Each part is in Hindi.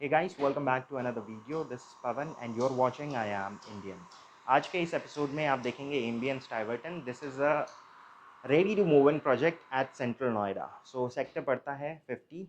Hey guys, welcome back to another video. This is Pavan and you're watching I Am Indian. आज के इस एपिसोड में आप देखेंगे Ambience Tiverton. This is a ready to move in project at central Noida. So sector पड़ता है 50.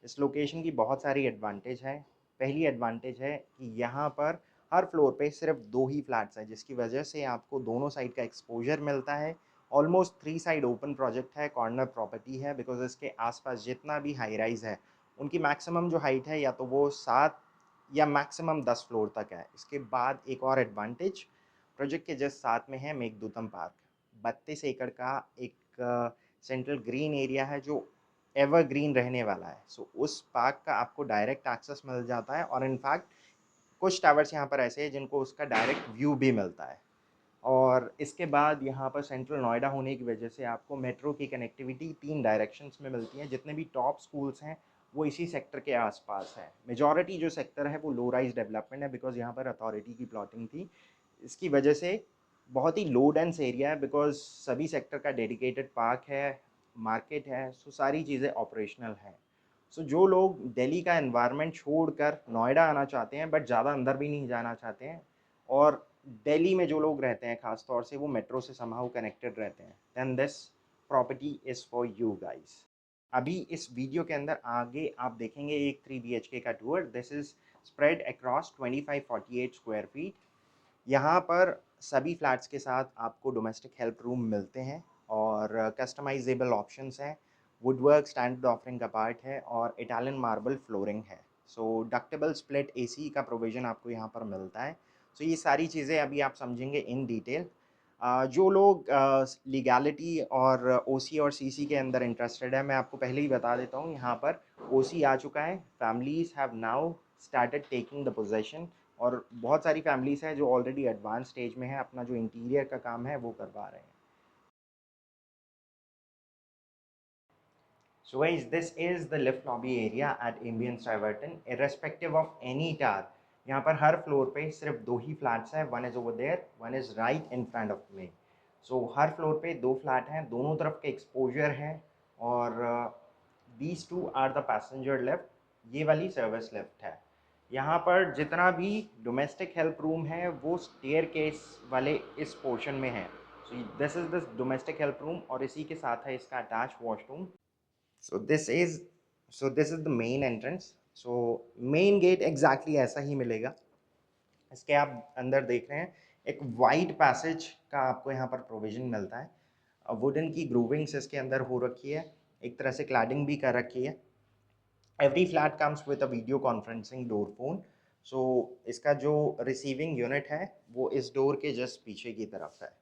इस लोकेशन की बहुत सारी एडवांटेज है. पहली एडवांटेज है कि यहाँ पर हर फ्लोर पे सिर्फ 2 ही फ्लैट्स हैं, जिसकी वजह से आपको दोनों साइड का एक्सपोजर मिलता है. ऑलमोस्ट 3 साइड ओपन प्रोजेक्ट है, कॉर्नर प्रॉपर्टी है, बिकॉज इसके आसपास जितना भी हाई राइज है उनकी मैक्सिमम जो हाइट है या तो वो 7 या मैक्सिमम 10 फ्लोर तक है. इसके बाद एक और एडवांटेज प्रोजेक्ट के जस्ट साथ में है मेघदूतम पार्क. 32 एकड़ का एक सेंट्रल ग्रीन एरिया है जो एवर ग्रीन रहने वाला है. सो उस पार्क का आपको डायरेक्ट एक्सेस मिल जाता है और इनफैक्ट कुछ टावर्स यहाँ पर ऐसे हैं जिनको उसका डायरेक्ट व्यू भी मिलता है. और इसके बाद यहाँ पर सेंट्रल नोएडा होने की वजह से आपको मेट्रो की कनेक्टिविटी 3 डायरेक्शंस में मिलती है. जितने भी टॉप स्कूल्स हैं वो इसी सेक्टर के आसपास है. मेजॉरिटी जो सेक्टर है वो लो राइज डेवलपमेंट है, बिकॉज यहाँ पर अथॉरिटी की प्लॉटिंग थी. इसकी वजह से बहुत ही लो डेंस एरिया है, बिकॉज सभी सेक्टर का डेडिकेटेड पार्क है, मार्केट है, सो सारी चीज़ें ऑपरेशनल हैं. सो जो लोग दिल्ली का एनवायरनमेंट छोड़कर नोएडा आना चाहते हैं बट ज़्यादा अंदर भी नहीं जाना चाहते हैं, और दिल्ली में जो लोग रहते हैं ख़ास तौर से वो मेट्रो से समहाउ कनेक्टेड रहते हैं, then this property is for you guys. अभी इस वीडियो के अंदर आगे आप देखेंगे एक 3 BHK का tour. This is spread across 2548 square feet. यहाँ पर सभी फ्लैट्स के साथ आपको डोमेस्टिक हेल्प रूम मिलते हैं और कस्टमाइजेबल ऑप्शंस हैं. वुडवर्क स्टैंडर्ड ऑफरिंग का पार्ट है और इटालियन मार्बल फ्लोरिंग है. सो डक्टेबल स्प्लिट एसी का प्रोविज़न आपको यहाँ पर मिलता है. सो ये सारी चीज़ें अभी आप समझेंगे इन डिटेल. जो लोग लीगैलिटी और ओसी और सीसी के अंदर इंटरेस्टेड है, मैं आपको पहले ही बता देता हूँ, यहाँ पर ओसी आ चुका है. Families have now started taking the possession और बहुत सारी फैमिलीज़ हैं जो ऑलरेडी एडवांस स्टेज में है, अपना जो इंटीरियर का काम है वो करवा रहे हैं. So guys, this is the lift lobby area at Ambience Tiverton. Irrespective of any tower, यहाँ पर हर फ्लोर पे सिर्फ 2 ही फ्लैट्स हैं. One is over there, one is right in front of me. So हर फ्लोर पे 2 फ्लैट हैं, दोनों तरफ के एक्सपोजर है. और these two are the passenger lift. ये वाली सर्विस लिफ्ट है. यहाँ पर जितना भी डोमेस्टिक हेल्प रूम है वो स्टेयर केस वाले इस पोर्शन में है. So this is the domestic help room और इसी के साथ है इसका attach washroom. So this is the main entrance. So main gate exactly ऐसा ही मिलेगा. इसके आप अंदर देख रहे हैं एक वाइड पैसेज का आपको यहाँ पर प्रोविज़न मिलता है. वुडन की ग्रूविंग्स इसके अंदर हो रखी है, एक तरह से क्लैडिंग भी कर रखी है. Every flat comes with a video conferencing door phone. So इसका जो रिसीविंग यूनिट है वो इस डोर के जस्ट पीछे की तरफ है.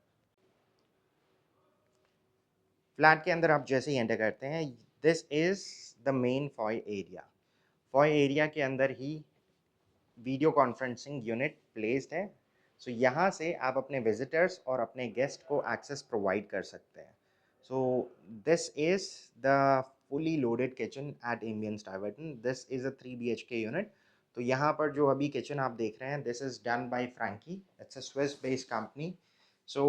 फ्लैट के अंदर आप जैसे ही एंटर करते हैं, this is the main Foy area. Foy area के अंदर ही वीडियो कॉन्फ्रेंसिंग यूनिट प्लेस्ड है. सो यहाँ से आप अपने विजिटर्स और अपने गेस्ट को एक्सेस प्रोवाइड कर सकते हैं. So this is the fully loaded kitchen at Ambience Tiverton. This is a 3 BHK unit. तो यहाँ पर जो अभी किचन आप देख रहे हैं, this is done by Franke. It's a Swiss based company. So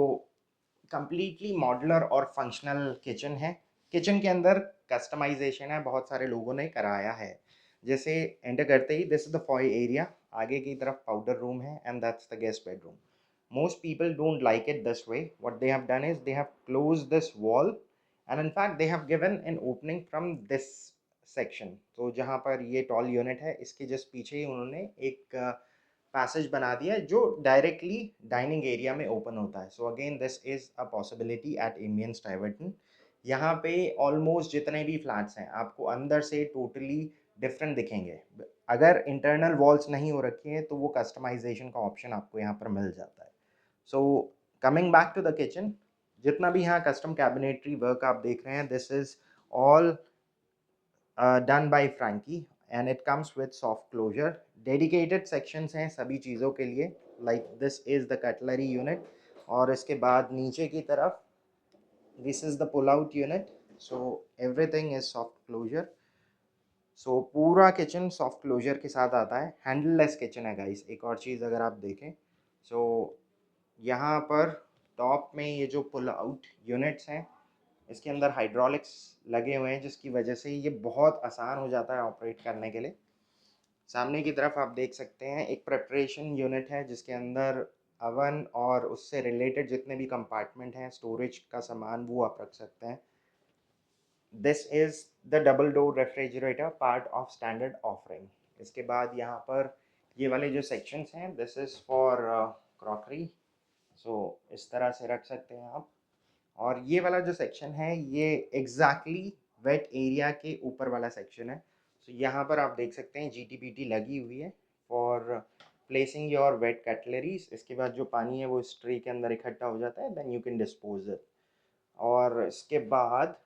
completely modular और फंक्शनल किचन है. किचन के अंदर कस्टमाइजेशन है, बहुत सारे लोगों ने कराया है. जैसे एंटर करते ही this is the foyer area. आगे की तरफ पाउडर रूम है and that's the guest bedroom. Most people don't like it this way. What they have done is they have close this wall and in fact they have given an opening from this section. तो जहाँ पर ये टॉल यूनिट है इसके जस्ट पीछे ही उन्होंने एक पैसेज बना दिया है जो डायरेक्टली डाइनिंग एरिया में ओपन होता है. So again this is a possibility at Ambience Tiverton. यहाँ पे ऑलमोस्ट जितने भी फ्लैट्स हैं आपको अंदर से टोटली डिफरेंट दिखेंगे. अगर इंटरनल वॉल्स नहीं हो रखी हैं तो वो कस्टमाइजेशन का ऑप्शन आपको यहाँ पर मिल जाता है. So coming back to the kitchen, जितना भी यहाँ कस्टम कैबिनेटरी वर्क आप देख रहे हैं, this is all done by Franke and it comes with soft closure. Dedicated sections हैं सभी चीज़ों के लिए. Like this is the cutlery unit और इसके बाद नीचे की तरफ this is the pull out unit. So everything is soft closure. सो पूरा किचन सॉफ्ट क्लोजर के साथ आता है. हैंडललेस किचन है गाइस. एक और चीज़ अगर आप देखें, सो यहाँ पर टॉप में ये जो पुल आउट यूनिट्स हैं इसके अंदर हाइड्रोलिक्स लगे हुए हैं, जिसकी वजह से ये बहुत आसान हो जाता है ऑपरेट करने के लिए. सामने की तरफ आप देख सकते हैं एक प्रिपरेशन यूनिट है जिसके अंदर अवन और उससे रिलेटेड जितने भी कंपार्टमेंट हैं स्टोरेज का सामान वो आप रख सकते हैं। This is the double door refrigerator part of standard offering. इसके बाद यहाँ पर ये वाले जो सेक्शंस हैं दिस इज़ फॉर क्रॉकरी। सो इस तरह से रख सकते हैं आप। और ये वाला जो सेक्शन है ये एग्जैक्टली वेट एरिया के ऊपर वाला सेक्शन है। सो यहाँ पर आप देख सकते हैं जीटीपीटी लगी हुई है for placing your weight cutleries. इसके बाद जो पानी है वो इस ट्रे के अंदर इकट्ठा हो जाता है, then you can dispose it. और इसके बाद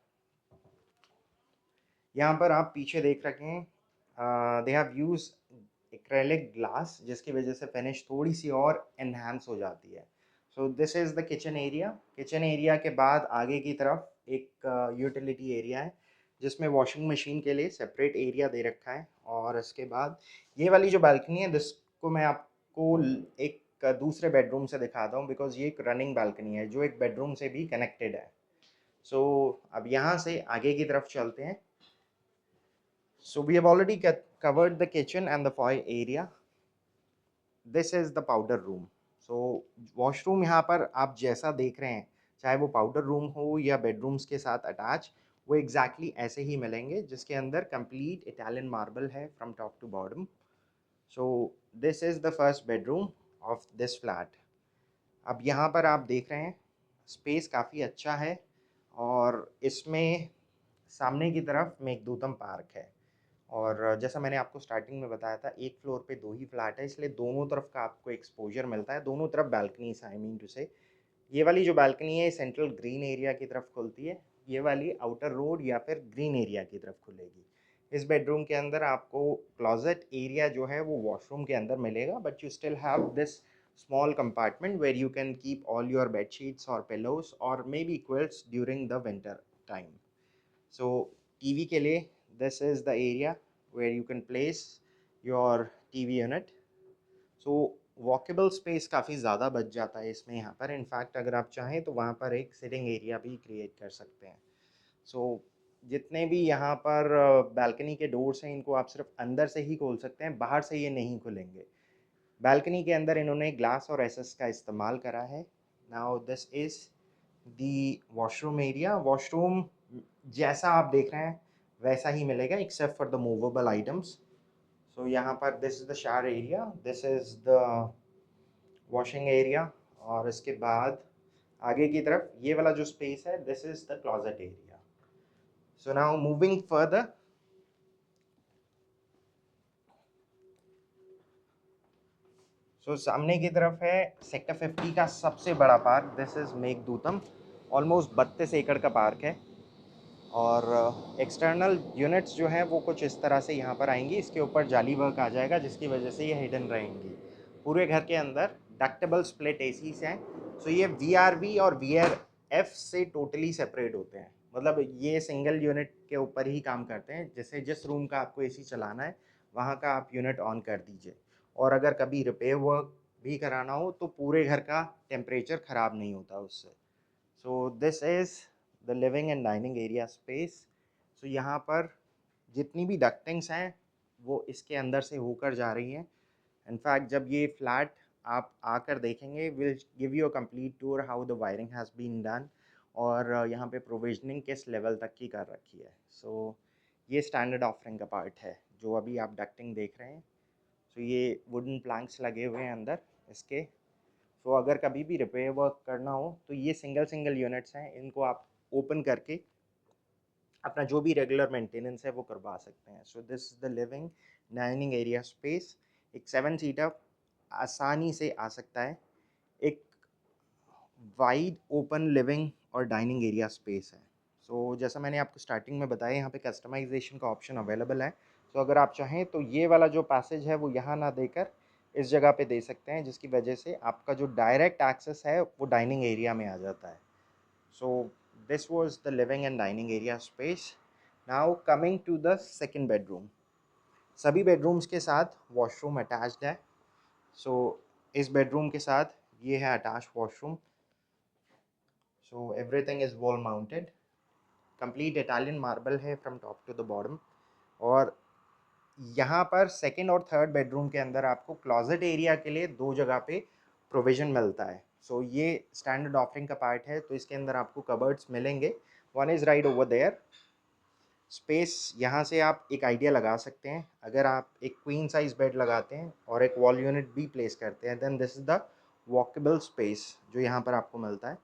यहाँ पर आप पीछे देख रखे हैं they have use acrylic glass जिसकी वजह से फिनिश थोड़ी सी और एनहांस हो जाती है। So this is the kitchen area. Kitchen area के बाद आगे की तरफ एक यूटिलिटी एरिया है जिसमें वॉशिंग मशीन के लिए सेपरेट एरिया दे रखा है। और इसके बाद ये वाली जो बालकनी है जिसको मैं आपको एक दूसरे बेडरूम से दिखाता हूँ बिकॉज ये एक रनिंग बालकनी है जो एक बेडरूम से भी कनेक्टेड है। सो अब यहाँ से आगे की तरफ चलते हैं। So we have already covered the kitchen and the foyer area. This is the powder room. So washroom यहाँ पर आप जैसा देख रहे हैं चाहे वो पाउडर रूम हो या बेडरूम्स के साथ अटैच, वो एग्जैक्टली exactly ऐसे ही मिलेंगे जिसके अंदर कंप्लीट इटालियन मार्बल है from top to bottom. So this is the first bedroom of this flat. अब यहाँ पर आप देख रहे हैं स्पेस काफ़ी अच्छा है और इसमें सामने की तरफ मेघदूतम पार्क है। और जैसा मैंने आपको स्टार्टिंग में बताया था एक फ्लोर पे दो ही फ्लैट है इसलिए दोनों तरफ का आपको एक्सपोजर मिलता है, दोनों तरफ बालकनीज आई मीन टू से। ये वाली जो बालकनी है सेंट्रल ग्रीन एरिया की तरफ खुलती है, ये वाली आउटर रोड या फिर ग्रीन एरिया की तरफ खुलेगी। इस बेडरूम के अंदर आपको क्लोजेट एरिया जो है वो वॉशरूम के अंदर मिलेगा but you still have this small compartment where you can keep all your bed sheets or pillows or maybe quilts during the winter time. So TV के लिए this is the area where you can place your TV unit. So walkable space काफ़ी ज़्यादा बच जाता है इसमें यहाँ पर। इनफैक्ट अगर आप चाहें तो वहाँ पर एक सिटिंग एरिया भी क्रिएट कर सकते हैं। सो जितने भी यहाँ पर बालकनी के डोर्स हैं इनको आप सिर्फ अंदर से ही खोल सकते हैं, बाहर से ये नहीं खुलेंगे। बालकनी के अंदर इन्होंने ग्लास और एसएस का इस्तेमाल करा है। Now this is the washroom area. Washroom जैसा आप देख रहे हैं वैसा ही मिलेगा except for the movable items. So यहाँ पर this is the shower area, this is the washing area. और इसके बाद आगे की तरफ ये वाला जो स्पेस है this is the closet area. So now moving further, सामने की तरफ है सेक्टर 50 का सबसे बड़ा park. This is Meghadutam. Almost 32 एकड़ का पार्क है और एक्सटर्नल यूनिट्स जो हैं वो कुछ इस तरह से यहाँ पर आएंगी। इसके ऊपर जाली वर्क आ जाएगा जिसकी वजह से ये हिडन रहेंगी। पूरे घर के अंदर डक्टेबल स्प्लिट एसीज हैं। सो ये वीआरवी और वीआरएफ से टोटली सेपरेट होते हैं, मतलब ये सिंगल यूनिट के ऊपर ही काम करते हैं। जैसे जिस रूम का आपको एसी चलाना है वहाँ का आप यूनिट ऑन कर दीजिए, और अगर कभी रिपेयर वर्क भी कराना हो तो पूरे घर का टेम्परेचर ख़राब नहीं होता उससे। So this is the living and dining area space. So यहाँ पर जितनी भी डक्टिंग्स हैं वो इसके अंदर से होकर जा रही हैं। इनफैक्ट जब ये फ्लैट आप आकर देखेंगे will give you a complete tour how the wiring has been done और यहाँ पे प्रोविजनिंग किस लेवल तक की कर रखी है। सो ये स्टैंडर्ड ऑफरिंग का पार्ट है जो अभी आप डक्टिंग देख रहे हैं। सो ये वुडन प्लैंक्स लगे हुए हैं अंदर इसके। सो अगर कभी भी रिपेयर वर्क करना हो तो ये सिंगल सिंगल यूनिट्स हैं, इनको आप ओपन करके अपना जो भी रेगुलर मेंटेनेंस है वो करवा सकते हैं। So this is the living dining area space. एक 7 सीटर आसानी से आ सकता है। एक वाइड ओपन लिविंग और डाइनिंग एरिया स्पेस है। सो जैसा मैंने आपको स्टार्टिंग में बताया यहाँ पे कस्टमाइजेशन का ऑप्शन अवेलेबल है। सो अगर आप चाहें तो ये वाला जो पैसेज है वो यहाँ ना देकर इस जगह पे दे सकते हैं जिसकी वजह से आपका जो डायरेक्ट एक्सेस है वो डाइनिंग एरिया में आ जाता है। So this was the living and dining area space. Now coming to the second bedroom. सभी बेडरूम्स के साथ वॉशरूम अटैच्ड है। सो इस बेडरूम के साथ ये है attach washroom. So everything is wall mounted, complete Italian marble है from top to the bottom. और यहाँ पर सेकंड और थर्ड बेडरूम के अंदर आपको क्लोजेट एरिया के लिए 2 जगह पे प्रोविज़न मिलता है। सो ये स्टैंडर्ड ऑफरिंग का पार्ट है, तो इसके अंदर आपको कबर्ड्स मिलेंगे। One is right over there. Space यहाँ से आप एक आइडिया लगा सकते हैं। अगर आप एक क्वीन साइज़ बेड लगाते हैं और एक वॉल यूनिट भी प्लेस करते हैं, then this is the walkable space जो यहाँ पर आपको मिलता है।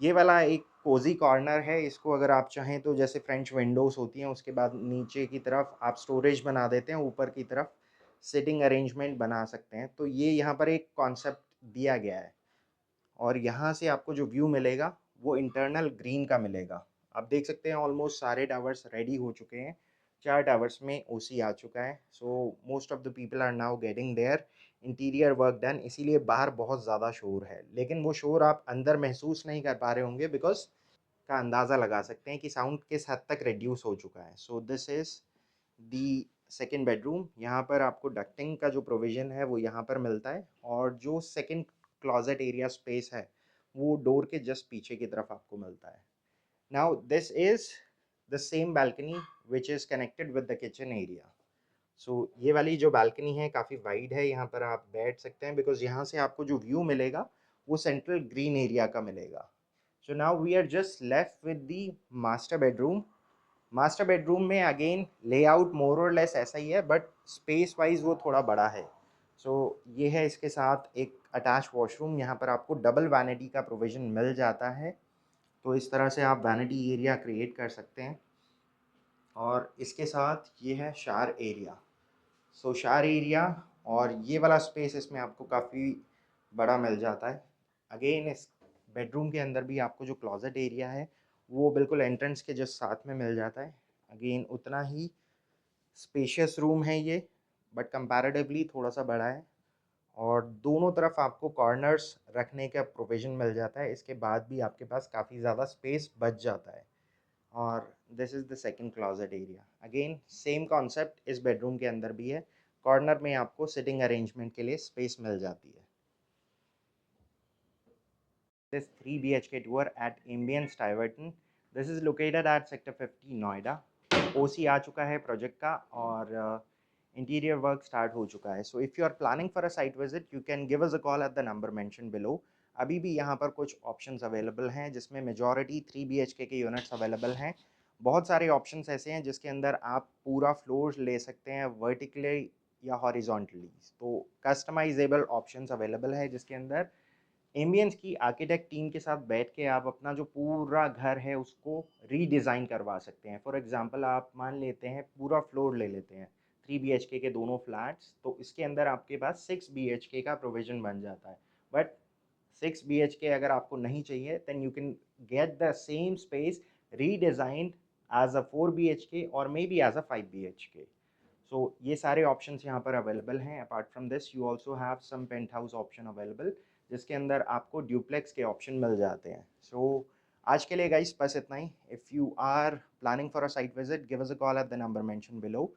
ये वाला एक कोज़ी कॉर्नर है, इसको अगर आप चाहें तो जैसे फ्रेंच विंडोज़ होती हैं, उसके बाद नीचे की तरफ आप स्टोरेज बना देते हैं, ऊपर की तरफ सिटिंग अरेंजमेंट बना सकते हैं। तो ये यहाँ पर एक कॉन्सेप्ट दिया गया है और यहाँ से आपको जो व्यू मिलेगा वो इंटरनल ग्रीन का मिलेगा। आप देख सकते हैं ऑलमोस्ट सारे टावर्स रेडी हो चुके हैं। 4 टावर्स में ओसी आ चुका है। So most of the people are now getting their interior work done, इसीलिए बाहर बहुत ज़्यादा शोर है। लेकिन वो शोर आप अंदर महसूस नहीं कर पा रहे होंगे बिकॉज़ का अंदाज़ा लगा सकते हैं कि साउंड किस हद तक रिड्यूस हो चुका है। So this is the second bedroom. यहाँ पर आपको डक्टिंग का जो प्रोविज़न है वो यहाँ पर मिलता है और जो सेकंड क्लोजेट एरिया स्पेस है वो डोर के जस्ट पीछे की तरफ आपको मिलता है। Now this is the same balcony which is connected with the kitchen area. So ये वाली जो बालकनी है काफ़ी वाइड है, यहाँ पर आप बैठ सकते हैं बिकॉज़ यहाँ से आपको जो व्यू मिलेगा वो सेंट्रल ग्रीन एरिया का मिलेगा। So now we are just left with the master bedroom. Master bedroom में अगेन लेआउट मोर और लेस ऐसा ही है, बट स्पेस वाइज वो थोड़ा बड़ा है। सो ये है इसके साथ एक अटैच वॉशरूम। यहाँ पर आपको डबल वैनिटी का प्रोविज़न मिल जाता है, तो इस तरह से आप वैनिटी एरिया क्रिएट कर सकते हैं। और इसके साथ ये है शावर एरिया। सो शावर एरिया और ये वाला स्पेस इसमें आपको काफ़ी बड़ा मिल जाता है। अगेन इस बेडरूम के अंदर भी आपको जो क्लोजेट एरिया है वो बिल्कुल एंट्रेंस के जस्ट साथ में मिल जाता है। अगेन उतना ही स्पेशियस रूम है ये, बट कंपैरेटिवली थोड़ा सा बड़ा है और दोनों तरफ आपको कॉर्नर्स रखने का प्रोविज़न मिल जाता है। इसके बाद भी आपके पास काफ़ी ज़्यादा स्पेस बच जाता है। और this is the second closet area. Again same concept इस बेडरूम के अंदर भी है। कॉर्नर में आपको सिटिंग अरेंजमेंट के लिए स्पेस मिल जाती है। This 3 BHK tour at Ambience Tiverton. This is located at Sector 50 Noida. OC आ चुका है प्रोजेक्ट का और इंटीरियर वर्क स्टार्ट हो चुका है। So if you are planning for a site visit you can give us a call at the number mention below. अभी भी यहाँ पर कुछ ऑप्शंस अवेलेबल हैं जिसमें मेजॉरिटी 3 BHK के यूनिट्स अवेलेबल हैं। बहुत सारे ऑप्शंस ऐसे हैं जिसके अंदर आप पूरा फ्लोर ले सकते हैं वर्टिकली या हॉरिजॉन्टली। तो कस्टमाइजेबल ऑप्शंस अवेलेबल है जिसके अंदर एम्बियंस की आर्किटेक्ट टीम के साथ बैठ के आप अपना जो पूरा घर है उसको रीडिज़ाइन करवा सकते हैं। फॉर एग्जांपल आप मान लेते हैं पूरा फ्लोर ले लेते हैं 3 BHK के दोनों फ्लैट्स, तो इसके अंदर आपके पास 6 BHK का प्रोविज़न बन जाता है। बट 6 BHK अगर आपको नहीं चाहिए then you can get the same space redesigned as a 4 BHK और may be as a 5 BHK। So ये सारे ऑप्शंस यहाँ पर अवेलेबल हैं। Apart from this you also have some penthouse option available जिसके अंदर आपको ड्यूप्लेक्स के ऑप्शन मिल जाते हैं। सो आज के लिए गाइस बस इतना ही। If you are planning for a site visit give us a call at the number mention below.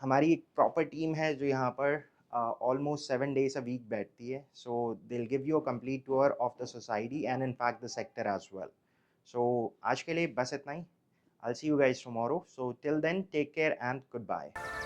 हमारी एक प्रॉपर टीम है जो यहाँ पर ऑलमोस्ट 7 days अ वीक बैठती है। So they will give you a complete tour of the society and in fact the sector as well. So आज के लिए बस इतना ही। I'll see you guys tomorrow. So till then, take care and goodbye.